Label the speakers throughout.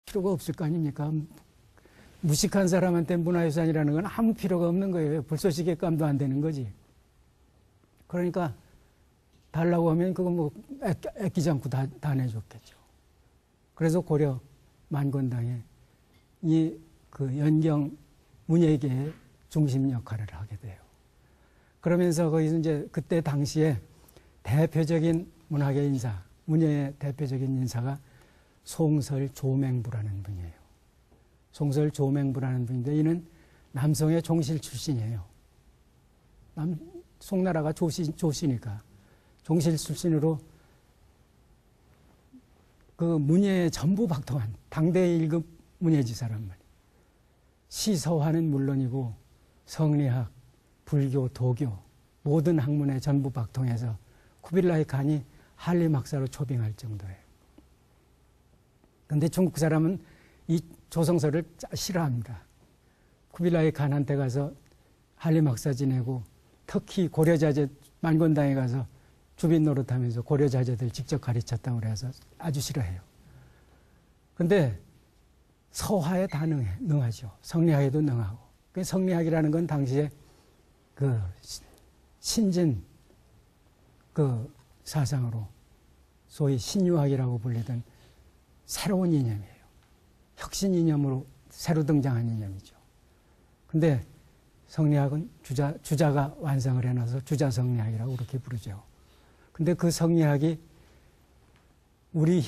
Speaker 1: 필요가 없을 거 아닙니까? 무식한 사람한테 문화유산이라는 건 아무 필요가 없는 거예요. 불쏘시개감도 안 되는 거지. 그러니까 달라고 하면 그거 뭐 아끼지 않고 다 내줬겠죠. 그래서 고려 만권당에 그 연경 문예계의 중심 역할을 하게 돼요. 그러면서 거기서 이제 그때 당시에 대표적인 문학의 인사, 문예의 대표적인 인사가 송설 조맹부라는 분이에요. 송설 조맹부라는 분인데 이는 남성의 종실 출신이에요. 송나라가 조시니까 종실 출신으로 그 문예에 전부 박통한 당대 1급 문예지사란 말이에요. 시서화는 물론이고 성리학, 불교, 도교 모든 학문에 전부 박통해서 쿠빌라이 칸이 한림학사로 초빙할 정도예요. 그런데 중국 사람은 이 조성서를 싫어합니다. 쿠빌라이 칸한테 가서 한림학사 지내고 특히 고려자제 만권당에 가서 주빈 노릇하면서 고려자제들 직접 가르쳤다고 그래서 아주 싫어해요. 그런데 서화에 다 능하죠. 성리학에도 능하고. 그 성리학이라는 건 당시에 그 신진 그 사상으로 소위 신유학이라고 불리던 새로운 이념이에요. 혁신 이념으로 새로 등장한 이념이죠. 근데 성리학은 주자가 완성을 해놔서 주자성리학이라고 그렇게 부르죠. 근데 그 성리학이 우리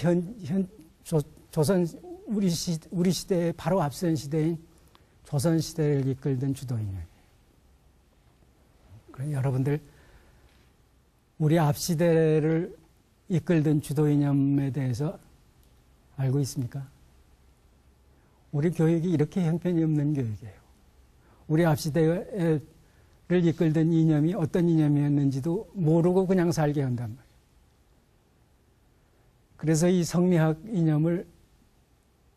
Speaker 1: 조선 우리 시대의 바로 앞선 시대인 조선 시대를 이끌던 주도이념이에요. 그럼 여러분들 우리 앞 시대를 이끌던 주도이념에 대해서 알고 있습니까? 우리 교육이 이렇게 형편이 없는 교육이에요. 우리 앞 시대를 이끌던 이념이 어떤 이념이었는지도 모르고 그냥 살게 한단 말이에요. 그래서 이 성리학 이념을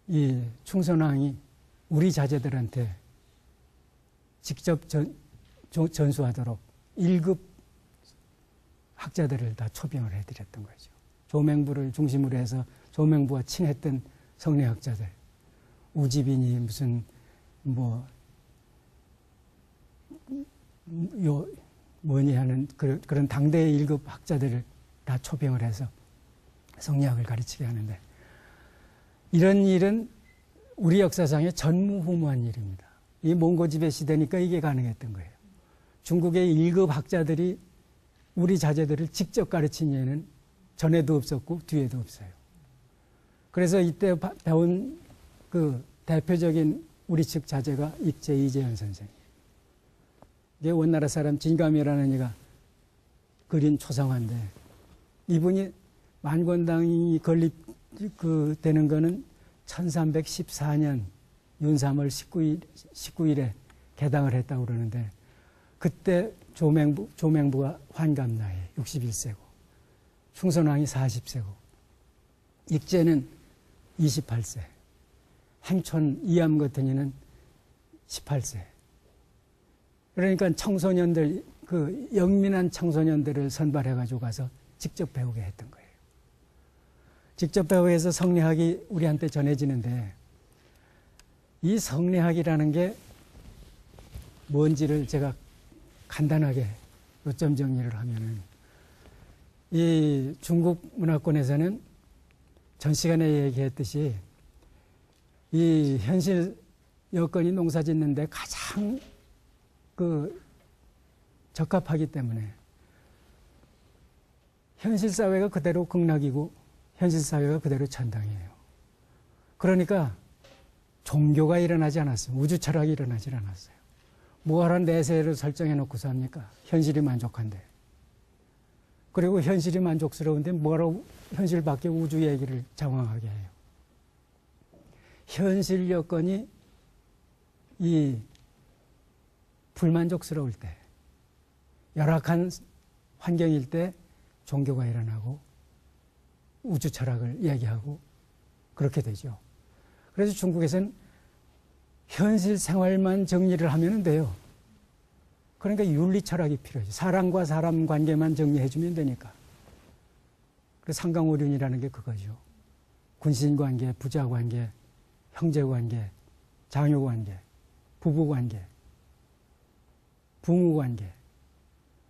Speaker 1: 이 충선왕이 우리 자제들한테 직접 전수하도록 1급 학자들을 다 초빙을 해드렸던 거죠. 조맹부를 중심으로 해서 조맹부와 친했던 성리학자들, 우지빈이 무슨 뭐니 하는 그런 당대의 1급 학자들을 다 초빙을 해서 성리학을 가르치게 하는데 이런 일은 우리 역사상의 전무후무한 일입니다. 이 몽고 지배 시대니까 이게 가능했던 거예요. 중국의 1급 학자들이 우리 자제들을 직접 가르친 예는 전에도 없었고 뒤에도 없어요. 그래서 이때 배운 그 대표적인 우리 측 자제가 익제 이재현 선생이에요. 이게 원나라 사람 진감이라는 이가 그린 초상화인데 이분이 만권당이 되는 거는 1314년 윤삼월 19일에 개당을 했다고 그러는데 그때 조맹부가 환갑 나이 61세고 충선왕이 40세고 익제는 28세 행촌 이암 같은 이는 18세 그러니까 청소년들 그 영민한 청소년들을 선발해가지고 가서 직접 배우게 했던 거예요. 직접 배우게 해서 성리학이 우리한테 전해지는데 이 성리학이라는 게 뭔지를 제가 간단하게 요점 정리를 하면은 이 중국 문화권에서는 전 시간에 얘기했듯이 이 현실 여건이 농사 짓는데 가장 적합하기 때문에 현실 사회가 그대로 극락이고 현실 사회가 그대로 천당이에요. 그러니까 종교가 일어나지 않았어요. 우주 철학이 일어나지 않았어요. 뭐하란 내세를 설정해 놓고서 합니까? 현실이 만족한데. 그리고 현실이 만족스러운데 뭐하러 현실 밖에 우주 얘기를 장황하게 해요. 현실 여건이 이 불만족스러울 때, 열악한 환경일 때 종교가 일어나고 우주 철학을 얘기하고 그렇게 되죠. 그래서 중국에서는 현실 생활만 정리를 하면 돼요. 그러니까 윤리 철학이 필요하죠. 사람과 사람 관계만 정리해주면 되니까. 그래서 상강오륜이라는 게 그거죠. 군신 관계, 부자 관계, 형제관계, 장요관계, 부부관계, 부모관계,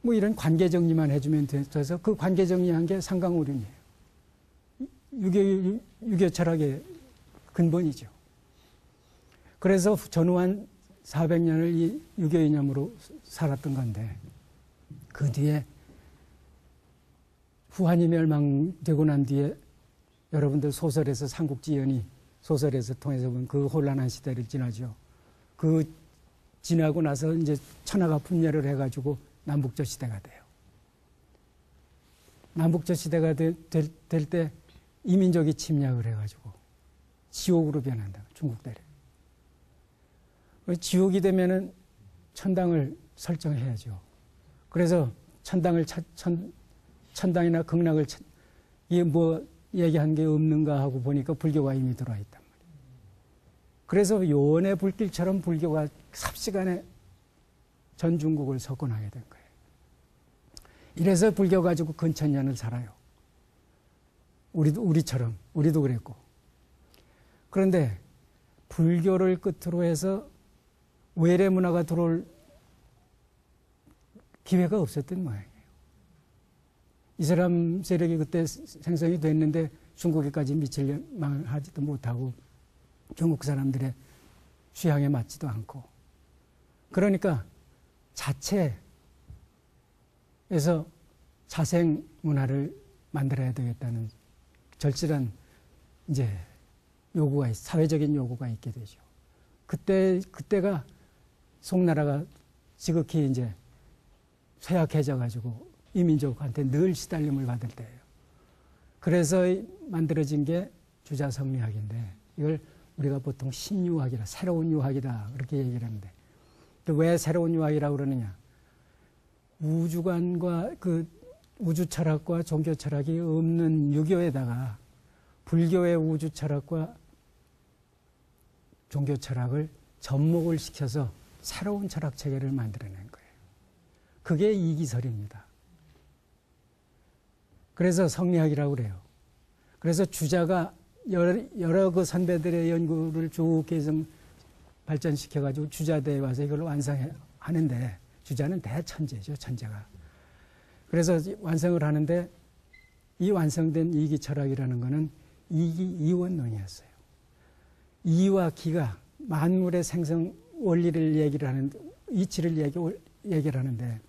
Speaker 1: 뭐 이런 관계 정리만 해주면 돼서 그 관계 정리한 게 상강오륜이에요. 유교 철학의 근본이죠. 그래서 전후한 400년을 이 유교 이념으로 살았던 건데, 그 뒤에 후한이 멸망되고 난 뒤에 여러분들 소설에서 삼국지연이 소설에서 통해서 본 그 혼란한 시대를 지나죠. 그 지나고 나서 이제 천하가 분열을 해가지고 남북조 시대가 돼요. 남북조 시대가 될 때 이민족이 침략을 해가지고 지옥으로 변한다. 중국 대래. 지옥이 되면은 천당을 설정해야죠. 그래서 천당이나 극락을 이게 뭐 얘기한 게 없는가 하고 보니까 불교가 이미 들어와 있단 말이에요. 그래서 요원의 불길처럼 불교가 삽시간에 전 중국을 석권하게 된 거예요. 이래서 불교 가지고 근천년을 살아요. 우리처럼, 우리도 그랬고. 그런데 불교를 끝으로 해서 외래 문화가 들어올 기회가 없었던 모양이에요. 이슬람 세력이 그때 생성이 됐는데 중국에까지 미칠 망하지도 못하고 중국 사람들의 취향에 맞지도 않고, 그러니까 자체에서 자생 문화를 만들어야 되겠다는 절실한 이제 요구가, 사회적인 요구가 있게 되죠. 그때가 송나라가 지극히 이제 쇠약해져가지고 이민족한테 늘 시달림을 받을 때예요. 그래서 만들어진 게 주자성리학인데, 이걸 우리가 보통 신유학이라, 새로운 유학이다 그렇게 얘기를 하는데, 또 왜 새로운 유학이라고 그러느냐? 우주관과 그 우주 철학과 종교 철학이 없는 유교에다가 불교의 우주 철학과 종교 철학을 접목을 시켜서 새로운 철학 체계를 만들어낸 거예요. 그게 이기설입니다. 그래서 성리학이라고 그래요. 그래서 주자가 여러 그 선배들의 연구를 쭉 계속 발전시켜가지고 주자대에 와서 이걸 완성하는데, 주자는 대천재죠, 천재가. 그래서 완성을 하는데, 이 완성된 이기 철학이라는 거는 이기 이원론이었어요. 이와 기가 만물의 생성 원리를 얘기를 하는데, 이치를 얘기를 하는데,